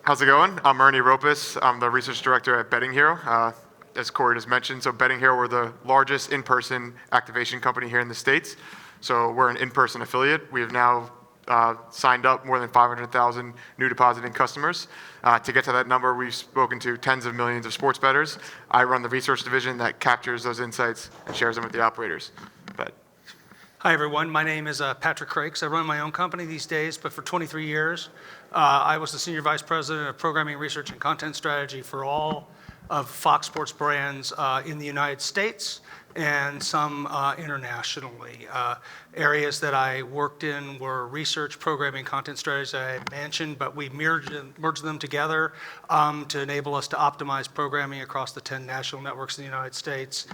How's it going? I'm Ernie Ropas. I'm the research director at Betting Hero. As Corey just mentioned, so Betting Hero, we're the largest in-person activation company here in the States. So we're an in-person affiliate. We have now signed up more than 500,000 new depositing customers. To get to that number, we've spoken to tens of millions of sports bettors. I run the research division that captures those insights and shares them with the operators. But Hi everyone, my name is Patrick Crakes. I run my own company these days, but for 23 years, I was the Senior Vice President of Programming, Research, and Content Strategy for all of Fox Sports brands in the United States and some internationally. Areas that I worked in were research, programming, content strategies I mentioned, but we merged them together to enable us to optimize programming across the 10 national networks in the United States,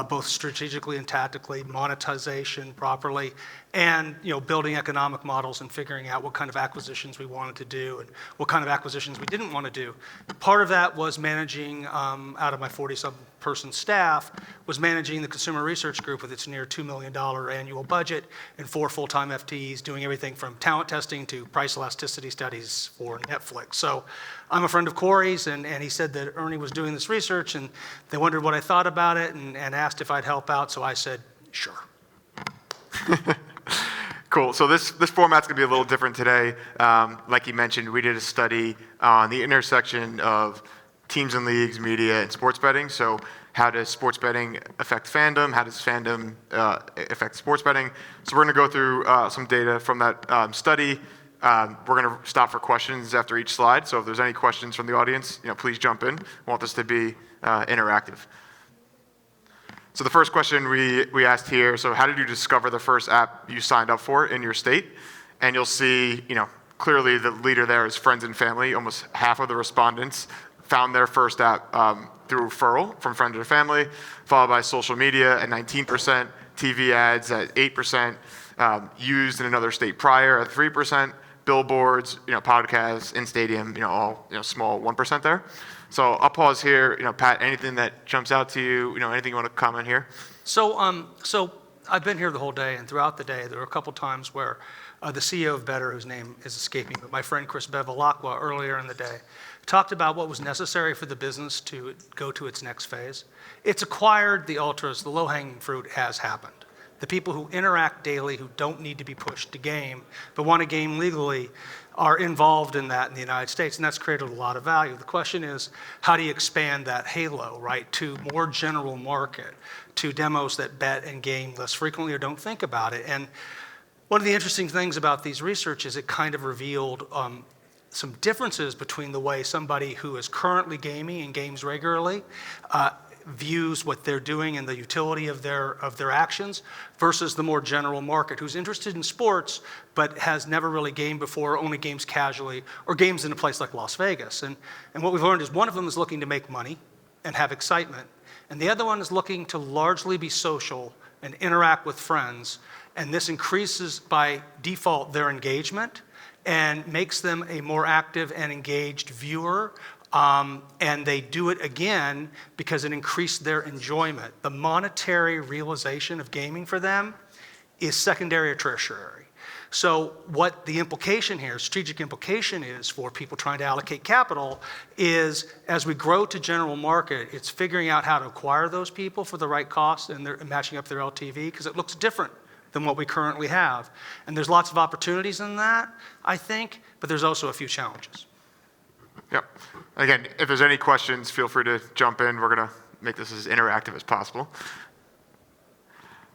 both strategically and tactically, monetization properly, and building economic models and figuring out what kind of acquisitions we wanted to do and what kind of acquisitions we didn't want to do. Part of that was managing, out of my 40-some person staff, was managing the consumer research group with its near $2 million annual budget and 4 full-time FTEs doing everything from talent testing to price elasticity studies for Netflix. So I'm a friend of Corey's, and he said that Ernie was doing this research, and they wondered what I thought about it and asked if I'd help out, so I said, sure. Cool. So this format's going to be a little different today. Like you mentioned, we did a study on the intersection of teams and leagues, media, and sports betting. So how does sports betting affect fandom? How does fandom affect sports betting? So we're going to go through some data from that study. We're going to stop for questions after each slide. So if there's any questions from the audience, please jump in. We want this to be interactive. So the first question we asked here, so how did you discover the first app you signed up for in your state? And you'll see, clearly the leader there is friends and family. Almost half of the respondents found their first app through referral from friends or family, followed by social media at 19%, TV ads at 8%, used in another state prior at 3%, billboards, podcasts, in-stadium, all small 1% there. So I'll pause here. Pat, anything that jumps out to you? Anything you want to comment here? So I've been here the whole day, and throughout the day, there were a couple times where the CEO of Better, whose name is escaping, but my friend Chris Bevilacqua earlier in the day, talked about what was necessary for the business to go to its next phase. It's acquired the ultras, the low-hanging fruit has happened. The people who interact daily, who don't need to be pushed to game, but want to game legally, are involved in that in the United States, and that's created a lot of value. The question is, how do you expand that halo, right, to more general market, to demos that bet and game less frequently or don't think about it? And one of the interesting things about these research is it kind of revealed some differences between the way somebody who is currently gaming and games regularly views what they're doing and the utility of their actions versus the more general market who's interested in sports but has never really gamed before, only games casually, or games in a place like Las Vegas. And what we've learned is one of them is looking to make money and have excitement, and the other one is looking to largely be social and interact with friends, and this increases by default their engagement and makes them a more active and engaged viewer. And they do it again because it increased their enjoyment. The monetary realization of gaming for them is secondary or tertiary. So what the implication here, strategic implication is for people trying to allocate capital is as we grow to general market, it's figuring out how to acquire those people for the right cost and they're matching up their LTV because it looks different than what we currently have. And there's lots of opportunities in that, I think, but there's also a few challenges. Yep. Again, if there's any questions, feel free to jump in. We're going to make this as interactive as possible.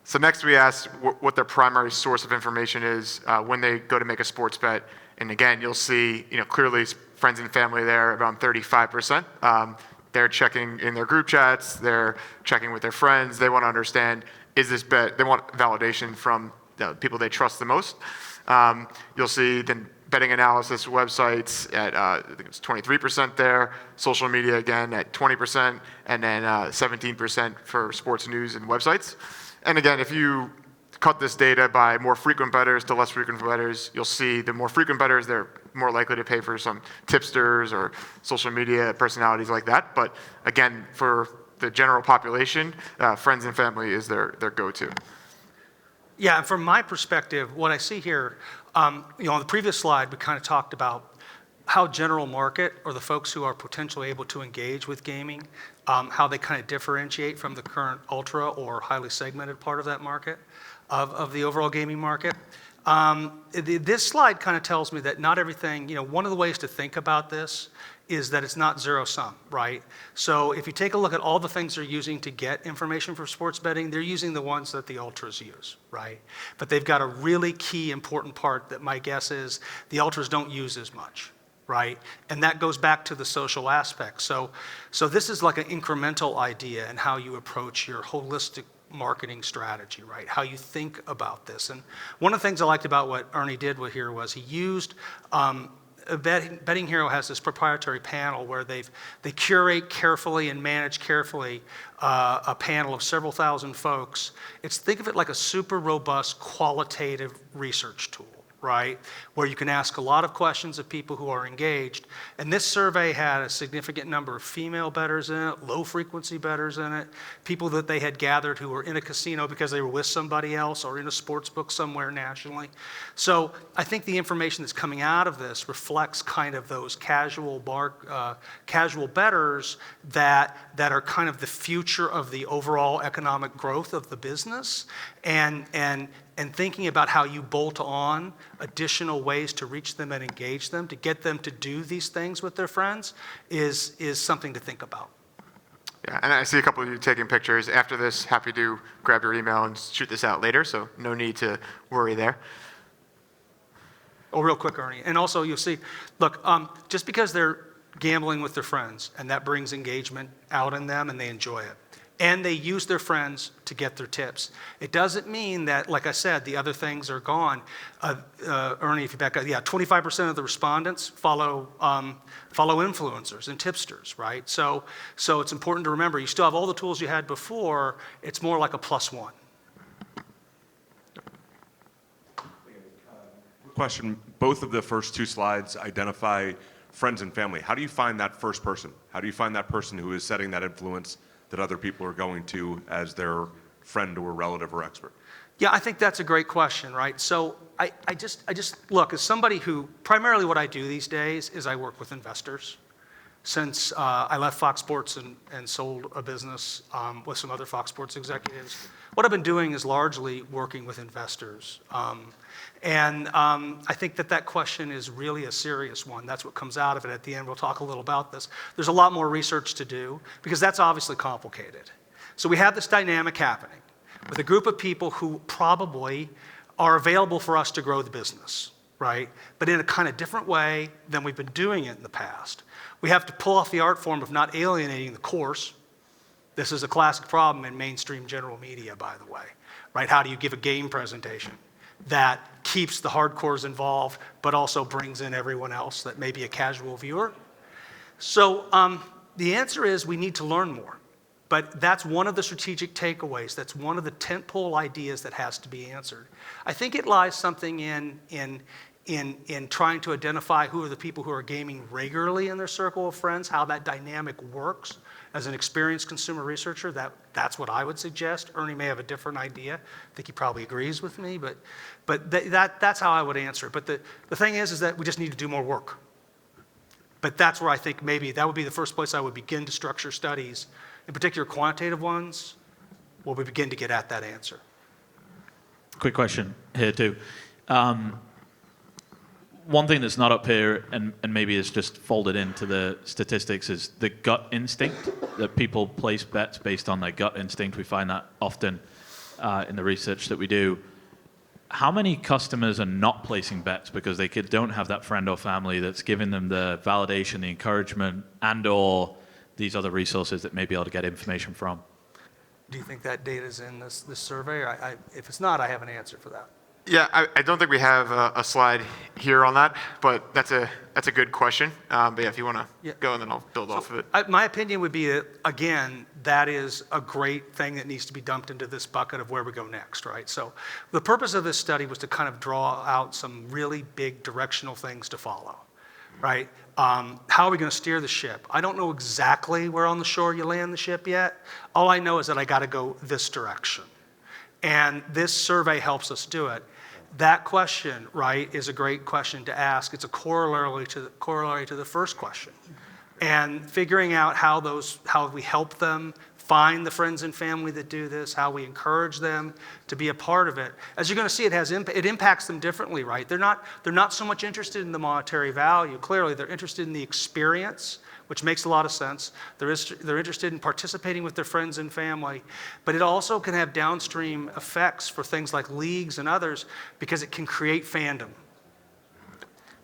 So next we asked what their primary source of information is when they go to make a sports bet. And again, you'll see, clearly friends and family there, around 35%. They're checking in their group chats. They're checking with their friends. They want to understand, is this bet, they want validation from the people they trust the most. You'll see then betting analysis websites at, I think it's 23% there, social media again at 20%, and then 17% for sports news and websites. And again, if you cut this data by more frequent bettors to less frequent bettors, you'll see the more frequent bettors, they're more likely to pay for some tipsters or social media personalities like that. But again, for the general population, friends and family is their go-to. Yeah, and from my perspective, what I see here, on the previous slide, we kind of talked about how general market, or the folks who are potentially able to engage with gaming, how they kind of differentiate from the current ultra or highly segmented part of that market, of the overall gaming market. This slide kind of tells me that not everything, one of the ways to think about this is that it's not zero sum, right? So if you take a look at all the things they're using to get information for sports betting, they're using the ones that the ultras use, right? But they've got a really key important part that my guess is the ultras don't use as much, right? And that goes back to the social aspect. So this is like an incremental idea in how you approach your holistic marketing strategy, right? How you think about this. And one of the things I liked about what Ernie did here was he used Betting Hero has this proprietary panel where they curate carefully and manage carefully a panel of several thousand folks. Think of it like a super robust qualitative research tool, right? Where you can ask a lot of questions of people who are engaged. And this survey had a significant number of female bettors in it, low frequency bettors in it, people that they had gathered who were in a casino because they were with somebody else or in a sports book somewhere nationally. So I think the information that's coming out of this reflects kind of those casual bettors that are kind of the future of the overall economic growth of the business, and thinking about how you bolt on additional ways to reach them and engage them, to get them to do these things with their friends, is something to think about. Yeah, and I see a couple of you taking pictures. After this, happy to grab your email and shoot this out later, so no need to worry there. Oh, real quick, Ernie. And also, you'll see, look, just because they're gambling with their friends, and that brings engagement out in them, and they enjoy it, and they use their friends to get their tips, it doesn't mean that, like I said, the other things are gone. Ernie, if you back up, 25% of the respondents follow influencers and tipsters, right? So it's important to remember, you still have all the tools you had before. It's more like a plus one. Question, both of the first two slides identify friends and family. How do you find that first person? How do you find that person who is setting that influence that other people are going to as their friend or relative or expert? Yeah, I think that's a great question, right? So I just look, as somebody who, primarily what I do these days is I work with investors. Since I left Fox Sports and sold a business with some other Fox Sports executives, what I've been doing is largely working with investors. And I think that question is really a serious one. That's what comes out of it at the end. We'll talk a little about this. There's a lot more research to do because that's obviously complicated. So we have this dynamic happening with a group of people who probably are available for us to grow the business, right? But in a kind of different way than we've been doing it in the past. We have to pull off the art form of not alienating the course. This is a classic problem in mainstream general media, by the way, right? How do you give a game presentation that keeps the hardcores involved, but also brings in everyone else that may be a casual viewer? So the answer is we need to learn more. But that's one of the strategic takeaways. That's one of the tentpole ideas that has to be answered. I think it lies something in trying to identify who are the people who are gaming regularly in their circle of friends, how that dynamic works. As an experienced consumer researcher, that's what I would suggest. Ernie may have a different idea. I think he probably agrees with me, but that's how I would answer it. But the thing is that we just need to do more work. But that's where I think maybe that would be the first place I would begin to structure studies, in particular quantitative ones, where we begin to get at that answer. Quick question here too. One thing that's not up here, and maybe it's just folded into the statistics, is the gut instinct, that people place bets based on their gut instinct. We find that often in the research that we do. How many customers are not placing bets because they don't have that friend or family that's giving them the validation, the encouragement, and or these other resources that may be able to get information from? Do you think that data is in this survey? Or if it's not, I have an answer for that. Yeah, I don't think we have a slide here on that, but that's a good question. But yeah, if you want to go, and then I'll build off of it. My opinion would be that, again, that is a great thing that needs to be dumped into this bucket of where we go next, right? So the purpose of this study was to kind of draw out some really big directional things to follow, right? How are we going to steer the ship? I don't know exactly where on the shore you land the ship yet. All I know is that I got to go this direction. And this survey helps us do it. that question, right, is a great question to ask. It's a corollary to the first question. And figuring out how we help them find the friends and family that do this, how we encourage them to be a part of it. As you're going to see, it impacts them differently, right? They're not so much interested in the monetary value. Clearly, they're interested in the experience, which makes a lot of sense. They're interested in participating with their friends and family, but it also can have downstream effects for things like leagues and others because it can create fandom.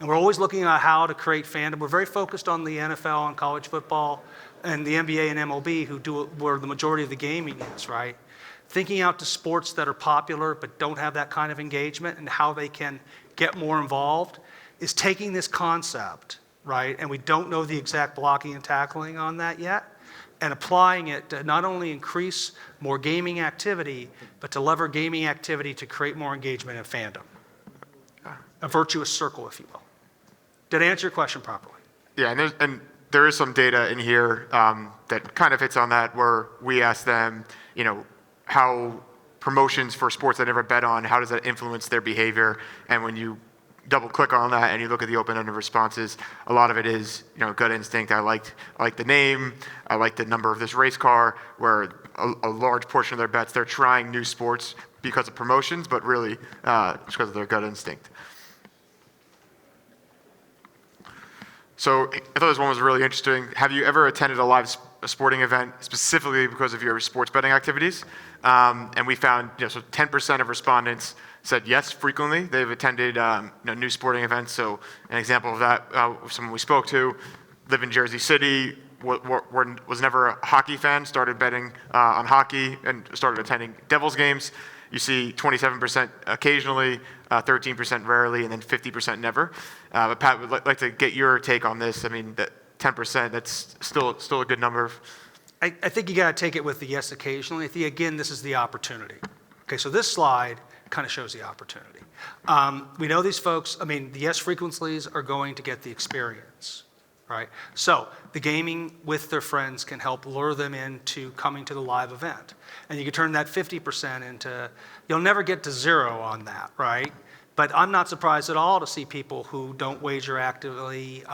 And we're always looking at how to create fandom. We're very focused on the NFL and college football and the NBA and MLB, where the majority of the gaming is, right? Thinking out to sports that are popular but don't have that kind of engagement and how they can get more involved is taking this concept, right? And we don't know the exact blocking and tackling on that yet, and applying it to not only increase more gaming activity, but to lever gaming activity to create more engagement and fandom. A virtuous circle, if you will. Did I answer your question properly? Yeah, and there is some data in here that kind of hits on that, where we ask them, how promotions for sports they never bet on, how does that influence their behavior? And when you double click on that and you look at the open-ended responses, a lot of it is, gut instinct. I like the name, I like the number of this race car, where a large portion of their bets, they're trying new sports because of promotions, but really just because of their gut instinct. So I thought this one was really interesting. Have you ever attended a live sporting event specifically because of your sports betting activities? And we found, so 10% of respondents said yes, frequently. They've attended new sporting events. So an example of that, someone we spoke to, lived in Jersey City, was never a hockey fan, started betting on hockey and started attending Devils games. You see 27% occasionally, 13% rarely, and then 50% never. But Pat, would like to get your take on this. I mean, that 10%, that's still a good number. I think you got to take it with the yes occasionally. Again, this is the opportunity. Okay, so this slide kind of shows the opportunity. We know these folks, the yes frequencies are going to get the experience, right? So the gaming with their friends can help lure them into coming to the live event. And you can turn that 50% into, you'll never get to zero on that, right? But I'm not surprised at all to see people who don't wager actively,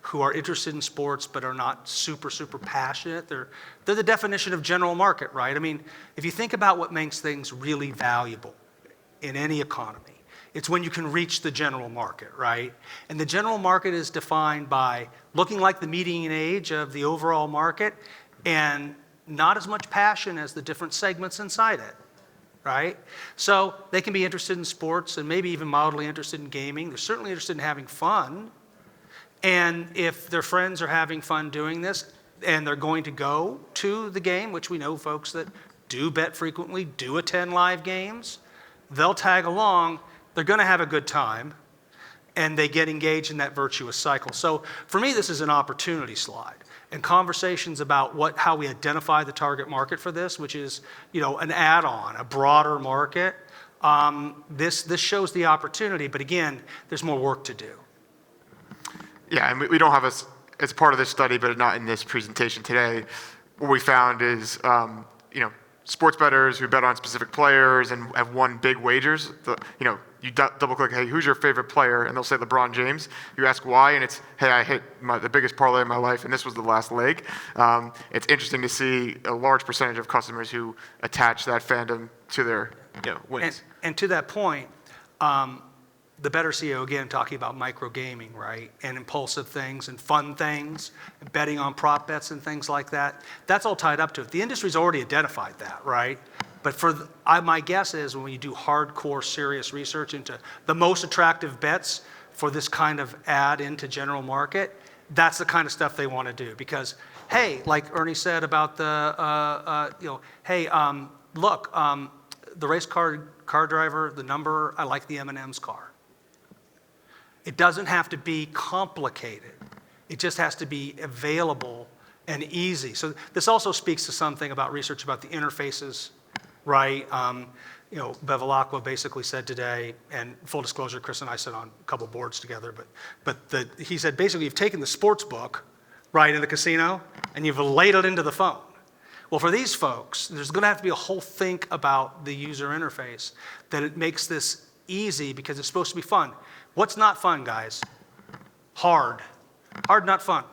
who are interested in sports but are not super, super passionate. They're the definition of general market, right? If you think about what makes things really valuable in any economy, it's when you can reach the general market, right? And the general market is defined by looking like the median age of the overall market and not as much passion as the different segments inside it. Right? So they can be interested in sports and maybe even mildly interested in gaming. They're certainly interested in having fun. And if their friends are having fun doing this and they're going to go to the game, which we know folks that do bet frequently, do attend live games, they'll tag along. They're going to have a good time. And they get engaged in that virtuous cycle. So for me, this is an opportunity slide. And conversations about how we identify the target market for this, which is, an add-on, a broader market. This shows the opportunity, but again, there's more work to do. Yeah, and we don't have as part of this study, but not in this presentation today. What we found is, sports bettors who bet on specific players and have won big wagers. You double click, hey, who's your favorite player? And they'll say LeBron James. You ask why, and it's, hey, I hit the biggest parlay of my life, and this was the last leg. It's interesting to see a large percentage of customers who attach that fandom to their wins. And to that point, the Better CEO, again, talking about micro gaming, right? And impulsive things and fun things, and betting on prop bets and things like that. That's all tied up to it. The industry's already identified that, right? But my guess is when you do hardcore, serious research into the most attractive bets for this kind of add into general market, that's the kind of stuff they want to do. Because, hey, like Ernie said about the, look, the race car driver, the number, I like the M&M's car. It doesn't have to be complicated. It just has to be available and easy. So this also speaks to something about research about the interfaces, right? Bevilacqua basically said today, and full disclosure, Chris and I sit on a couple boards together, but he said basically you've taken the sports book, right, in the casino, and you've laid it into the phone. Well, for these folks, there's going to have to be a whole think about the user interface that it makes this easy because it's supposed to be fun. What's not fun, guys? Hard. Hard, not fun.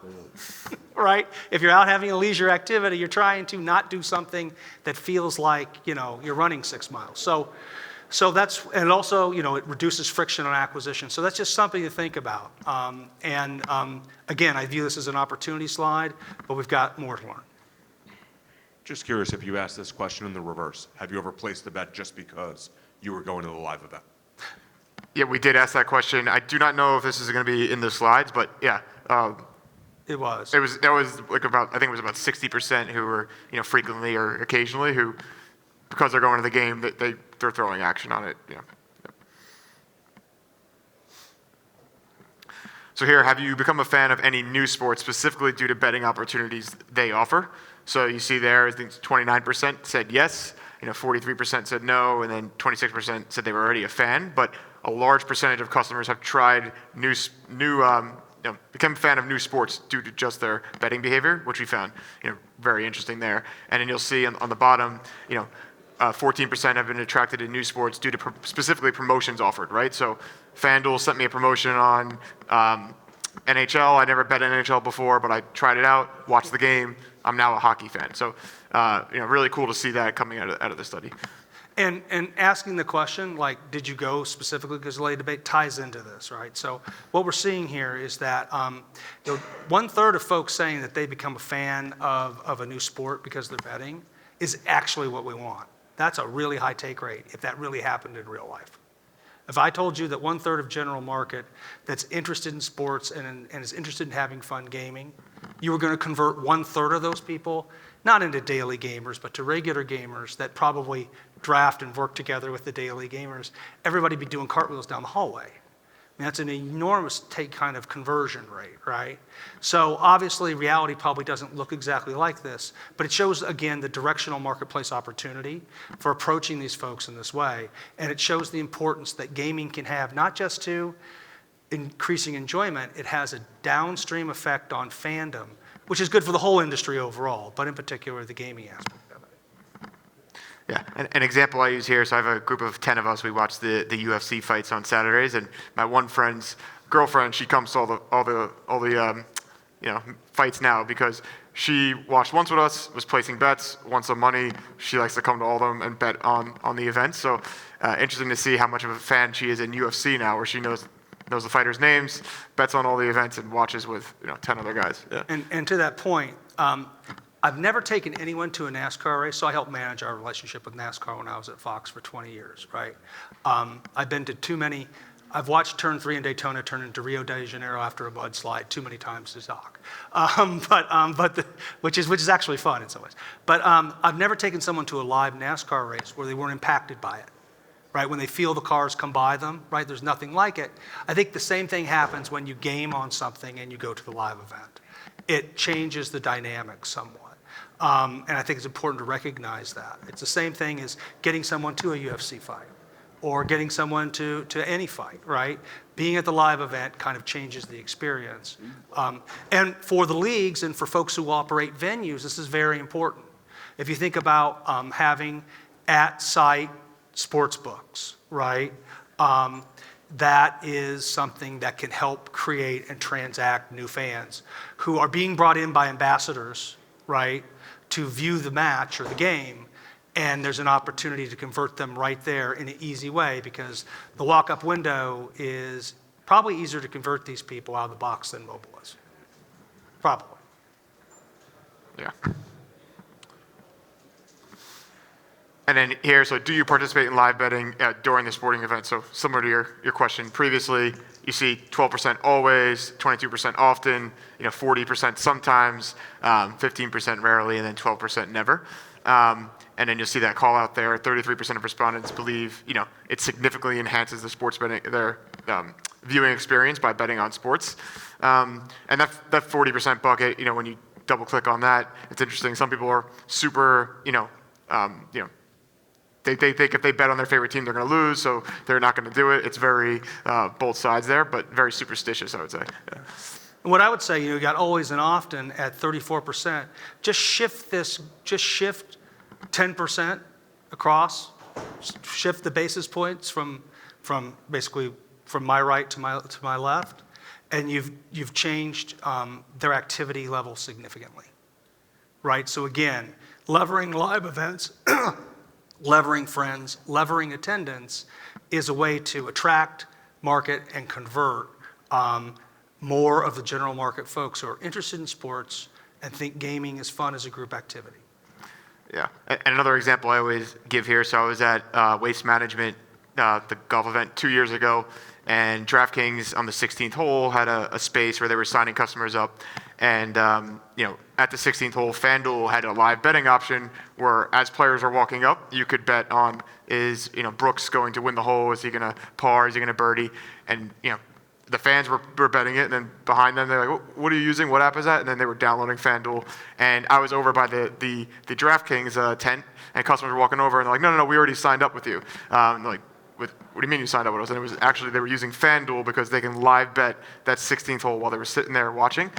Right? If you're out having a leisure activity, you're trying to not do something that feels like, you're running 6 miles. So that's, and also, it reduces friction on acquisition. So that's just something to think about. Again, I view this as an opportunity slide, but we've got more to learn. Just curious if you asked this question in the reverse. Have you ever placed a bet just because you were going to the live event? Yeah, we did ask that question. I do not know if this is going to be in the slides, but yeah. It was. That was like I think it was about 60% who were, frequently or occasionally who, because they're going to the game, they're throwing action on it. Yeah. Yep. So here, have you become a fan of any new sport specifically due to betting opportunities they offer? So you see there, I think 29% said yes, 43% said no, and then 26% said they were already a fan. But a large percentage of customers have tried become a fan of new sports due to just their betting behavior, which we found, very interesting there. And then you'll see on the bottom, 14% have been attracted to new sports due to specifically promotions offered, right? So FanDuel sent me a promotion on NHL. I never bet NHL before, but I tried it out, watched the game. I'm now a hockey fan. So, really cool to see that coming out of the study. And asking the question, like, did you go specifically because the late debate ties into this, right? So what we're seeing here is that 1/3 of folks saying that they become a fan of a new sport because they're betting is actually what we want. That's a really high take rate if that really happened in real life. If I told you that 1/3 of general market that's interested in sports and is interested in having fun gaming, you were going to convert 1/3 of those people, not into daily gamers, but to regular gamers that probably draft and work together with the daily gamers, everybody be doing cartwheels down the hallway. I mean, that's an enormous kind of conversion rate, right? So obviously reality probably doesn't look exactly like this, but it shows, again, the directional marketplace opportunity for approaching these folks in this way. And it shows the importance that gaming can have, not just to increasing enjoyment, it has a downstream effect on fandom, which is good for the whole industry overall, but in particular the gaming aspect of it. Yeah, an example I use here, so I have a group of 10 of us, we watch the UFC fights on Saturdays, and my one friend's girlfriend, she comes to all the fights now because she watched once with us, was placing bets, won some money, she likes to come to all of them and bet on the events. So interesting to see how much of a fan she is in UFC now, where she knows the fighters' names, bets on all the events, and watches with 10 other guys. Yeah. And to that point, I've never taken anyone to a NASCAR race, so I helped manage our relationship with NASCAR when I was at Fox for 20 years, right? I've been to too many. I've watched Turn 3 in Daytona turn into Rio de Janeiro after a mudslide too many times to talk, which is actually fun in some ways. But I've never taken someone to a live NASCAR race where they weren't impacted by it. Right, when they feel the cars come by them, right, there's nothing like it. I think the same thing happens when you game on something and you go to the live event. It changes the dynamic somewhat. And I think it's important to recognize that. It's the same thing as getting someone to a UFC fight or getting someone to any fight, right? Being at the live event kind of changes the experience. And for the leagues and for folks who operate venues, this is very important. If you think about having at-site sports books, right? That is something that can help create and transact new fans who are being brought in by ambassadors, right, to view the match or the game, and there's an opportunity to convert them right there in an easy way because the walk-up window is probably easier to convert these people out of the box than mobile is. Probably. Yeah. And then here, so do you participate in live betting during the sporting event? So similar to your question previously, you see 12% always, 22% often, 40% sometimes, 15% rarely, and then 12% never. And then you'll see that call out there. 33% of respondents believe, it significantly enhances the sports betting, their viewing experience by betting on sports. And that 40% bucket, when you double click on that, it's interesting. Some people are super, they think if they bet on their favorite team, they're going to lose, so they're not going to do it. It's very both sides there, but very superstitious, I would say. Yeah. What I would say, you got always and often at 34%. Just shift 10% across. Shift the basis points from from basically from my right to my left, and you've changed their activity level significantly, right? So again, levering live events, levering friends, levering attendance is a way to attract, market, and convert more of the general market folks who are interested in sports and think gaming is fun as a group activity. Yeah, and another example I always give here, so I was at Waste Management, the golf event 2 years ago, and DraftKings on the 16th hole had a space where they were signing customers up, and at the 16th hole, FanDuel had a live betting option where as players are walking up, you could bet on is Brooks going to win the hole, is he going to par, is he going to birdie, and the fans were betting it, and then behind them, they're like, what are you using? What app is that? And then they were downloading FanDuel. And I was over by the DraftKings tent, and customers were walking over, and they're like, no, we already signed up with you. And they're like, what do you mean you signed up with us? And it was actually, they were using FanDuel because they can live bet that 16th hole while they were sitting there watching.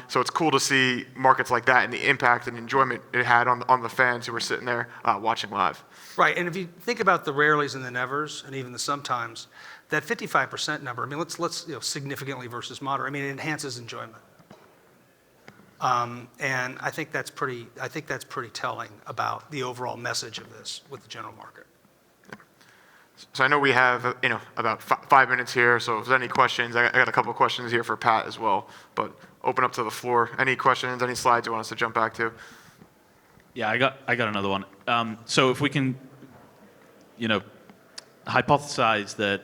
So it's cool to see markets like that and the impact and enjoyment it had on the fans who were sitting there watching live. Right, and if you think about the rarelies and the nevers, and even the sometimes, that 55% number, I mean, let's significantly versus moderate. I mean, it enhances enjoyment, and I think that's pretty telling about the overall message of this with the general market. So I know we have about 5 minutes here. So if there's any questions, I got a couple of questions here for Pat as well. But open up to the floor. Any questions? Any slides you want us to jump back to? Yeah, I got another one. So if we can, hypothesize that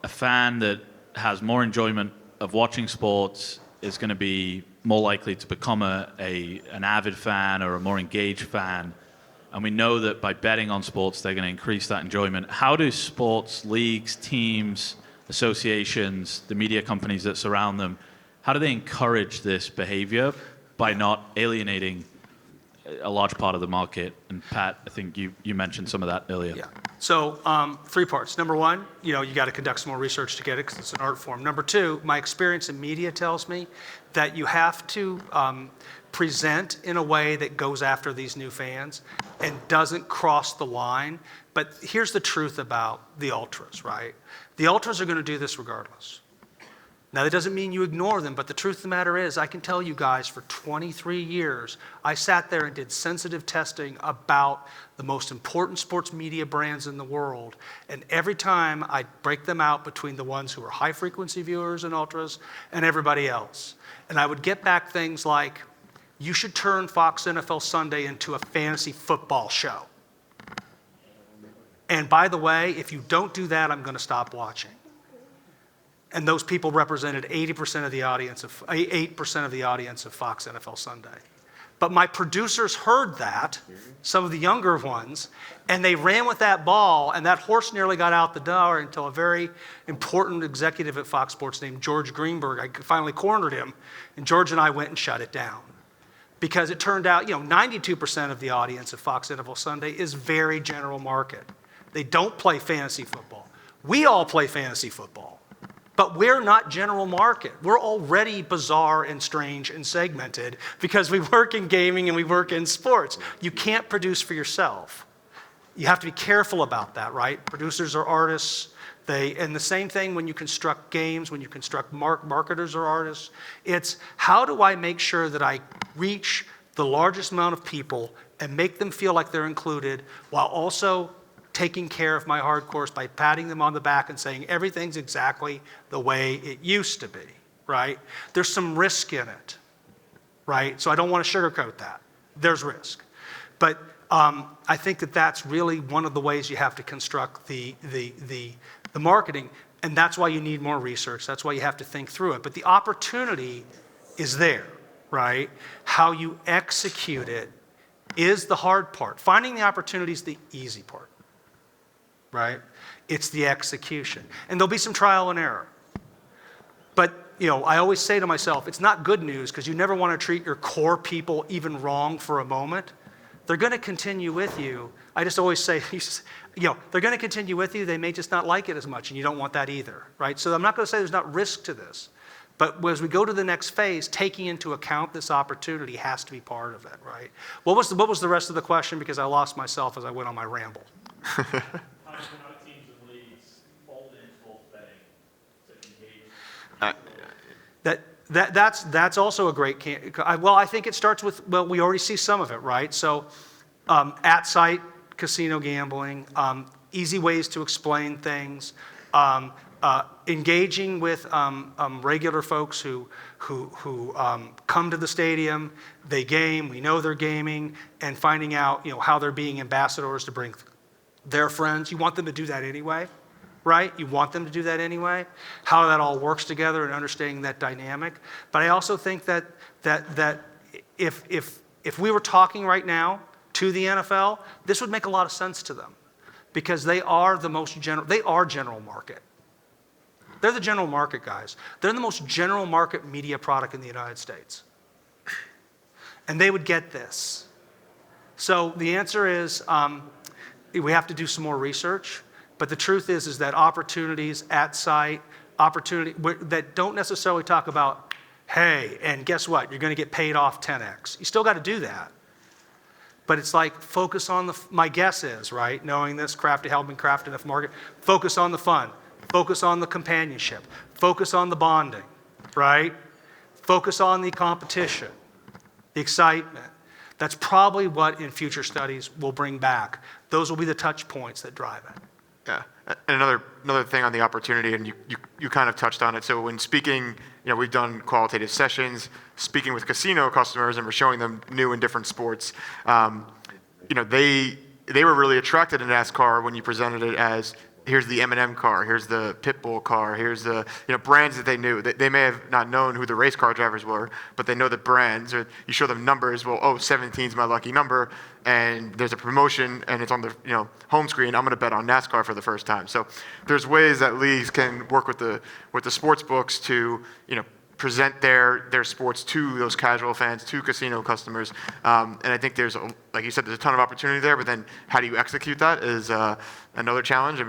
a fan that has more enjoyment of watching sports is going to be more likely to become an avid fan or a more engaged fan. And we know that by betting on sports, they're going to increase that enjoyment. How do sports leagues, teams, associations, the media companies that surround them, how do they encourage this behavior by not alienating a large part of the market? And Pat, I think you mentioned some of that earlier. Yeah. So 3 parts. Number one, you got to conduct some more research to get it because it's an art form. Number two, my experience in media tells me that you have to present in a way that goes after these new fans and doesn't cross the line. But here's the truth about the ultras, right? The ultras are going to do this regardless. Now, that doesn't mean you ignore them, but the truth of the matter is, I can tell you guys, for 23 years, I sat there and did sensitive testing about the most important sports media brands in the world. And every time I'd break them out between the ones who are high-frequency viewers and ultras and everybody else. And I would get back things like, you should turn Fox NFL Sunday into a fantasy football show. And by the way, if you don't do that, I'm going to stop watching. And those people represented 8% of the audience of Fox NFL Sunday. But my producers heard that, some of the younger ones, and they ran with that ball, and that horse nearly got out the door until a very important executive at Fox Sports named George Greenberg, I finally cornered him, and George and I went and shut it down. Because it turned out, 92% of the audience of Fox NFL Sunday is very general market. They don't play fantasy football. We all play fantasy football. But we're not general market. We're already bizarre and strange and segmented because we work in gaming and we work in sports. You can't produce for yourself. You have to be careful about that, right? Producers are artists. And the same thing when you construct games, when you construct marketers or artists. It's how do I make sure that I reach the largest amount of people and make them feel like they're included while also taking care of my hardcores by patting them on the back and saying everything's exactly the way it used to be, right? There's some risk in it, right? So I don't want to sugarcoat that. There's risk. But I think that that's really one of the ways you have to construct the marketing, and that's why you need more research. That's why you have to think through it. But the opportunity is there, right? How you execute it is the hard part. Finding the opportunity is the easy part. Right? It's the execution. And there'll be some trial and error. But, I always say to myself, it's not good news because you never want to treat your core people even wrong for a moment. They're going to continue with you. I just always say, they're going to continue with you. They may just not like it as much, and you don't want that either, right? So I'm not going to say there's not risk to this. But as we go to the next phase, taking into account this opportunity has to be part of it, right? What was the rest of the question? Because I lost myself as I went on my ramble. How teams and leagues That's also a great, well, I think it starts with, well, we already see some of it, right? So at-site casino gambling, easy ways to explain things, engaging with regular folks who come to the stadium, they game, we know they're gaming, and finding out, how they're being ambassadors to bring their friends. You want them to do that anyway, right? You want them to do that anyway. How that all works together and understanding that dynamic. But I also think that if we were talking right now to the NFL, this would make a lot of sense to them, because they are general market. They're the general market guys. They're the most general market media product in the United States. And they would get this. So the answer is, we have to do some more research. But the truth is that opportunities at site, that don't necessarily talk about, hey, and guess what? You're going to get paid off 10x. You still got to do that. But it's like, focus on my guess is, right, knowing this, helping craft enough market, focus on the fun, focus on the companionship, focus on the bonding, right? Focus on the competition, the excitement. That's probably what in future studies we'll bring back. Those will be the touch points that drive it. Yeah, and another thing on the opportunity, and you kind of touched on it. So when speaking, we've done qualitative sessions, speaking with casino customers, and we're showing them new and different sports. They were really attracted to NASCAR when you presented it as, here's the M&M car, here's the Pitbull car, here's the brands that they knew. They may have not known who the race car drivers were, but they know the brands. Or you show them numbers. Well, 17 is my lucky number, and there's a promotion, and it's on the home screen. I'm going to bet on NASCAR for the first time. So there's ways that leagues can work with the sports books to present their sports to those casual fans, to casino customers. And I think there's, like you said, there's a ton of opportunity there, but then how do you execute that is another challenge.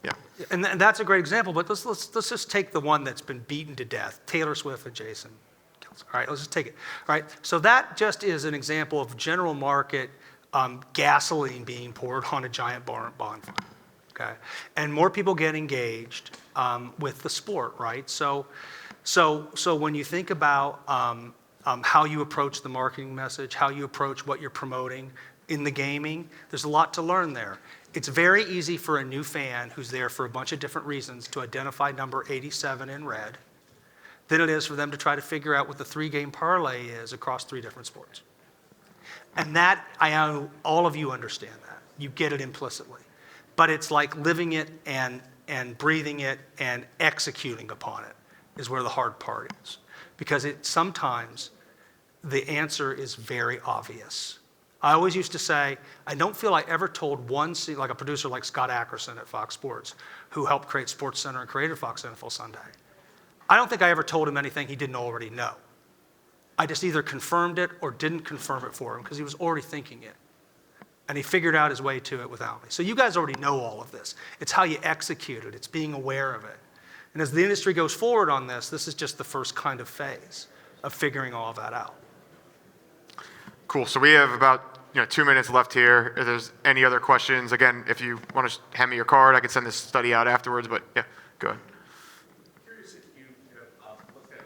Yeah. And that's a great example, but let's just take the one that's been beaten to death, Taylor Swift and Jason Kelce. All right, let's just take it. All right, so that just is an example of general market gasoline being poured on a giant bonfire. Okay, and more people get engaged with the sport, right? So when you think about how you approach the marketing message, how you approach what you're promoting in the gaming, there's a lot to learn there. It's very easy for a new fan who's there for a bunch of different reasons to identify number 87 in red than it is for them to try to figure out what the 3-game parlay is across 3 different sports. And that, I know all of you understand that. You get it implicitly. But it's like living it and breathing it and executing upon it is where the hard part is. Because sometimes the answer is very obvious. I always used to say, I don't feel I ever told like a producer like Scott Ackerson at Fox Sports, who helped create SportsCenter and created Fox NFL Sunday. I don't think I ever told him anything he didn't already know. I just either confirmed it or didn't confirm it for him because he was already thinking it. And he figured out his way to it without me. So you guys already know all of this. It's how you execute it. It's being aware of it. And as the industry goes forward on this is just the first kind of phase of figuring all of that out. Cool. So we have about 2 minutes left here. If there's any other questions, again, if you want to hand me your card, I can send this study out afterwards. But yeah, go ahead. I'm curious if you looked at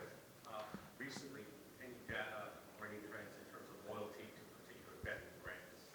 recently any data or any trends in terms of loyalty to particular betting brands.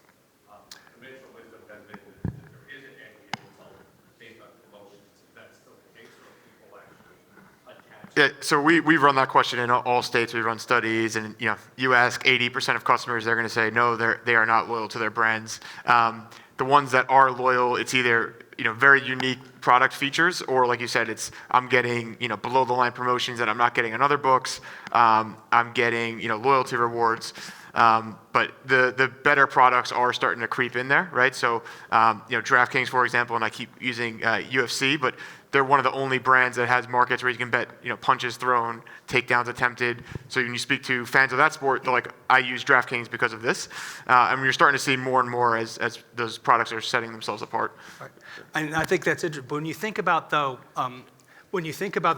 Conventional wisdom has been that there isn't any result based on promotions. Is that still the case, or people actually attach? Yeah, so we run that question in all states. We run studies, and you ask 80% of customers, they're going to say no, they are not loyal to their brands. The ones that are loyal, it's either very unique product features, or like you said, it's I'm getting below the line promotions that I'm not getting on other books. I'm getting loyalty rewards. But the better products are starting to creep in there, right? So DraftKings, for example, and I keep using UFC, but they're one of the only brands that has markets where you can bet punches thrown, takedowns attempted. So when you speak to fans of that sport, they're like, I use DraftKings because of this. And you're starting to see more and more as those products are setting themselves apart. Right. And I think that's interesting. But when you think about the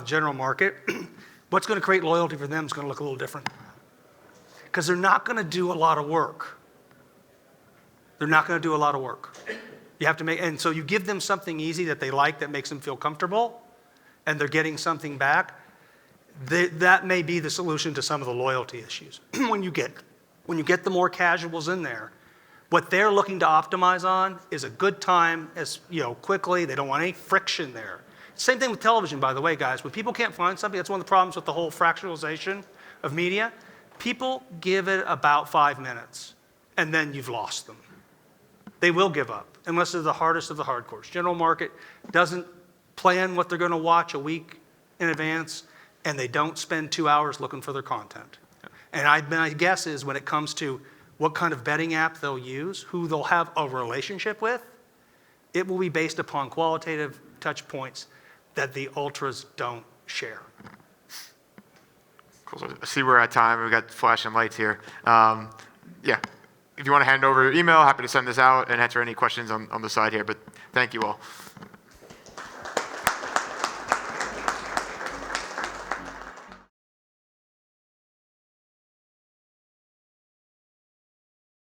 general market, what's going to create loyalty for them is going to look a little different. Because they're not going to do a lot of work. They're not going to do a lot of work. You have to and so you give them something easy that they like that makes them feel comfortable, and they're getting something back. that may be the solution to some of the loyalty issues. When you get the more casuals in there, what they're looking to optimize on is a good time as, quickly. They don't want any friction there. Same thing with television, by the way, guys. When people can't find something, that's one of the problems with the whole fractionalization of media. People give it about 5 minutes, and then you've lost them. They will give up, unless they're the hardest of the hardcores. General market doesn't plan what they're going to watch a week in advance, and they don't spend 2 hours looking for their content. And my guess is when it comes to what kind of betting app they'll use, who they'll have a relationship with, it will be based upon qualitative touch points that the ultras don't share. Cool. So I see we're at time. We've got flashing lights here. Yeah. If you want to hand over your email, happy to send this out and answer any questions on the side here. But thank you all.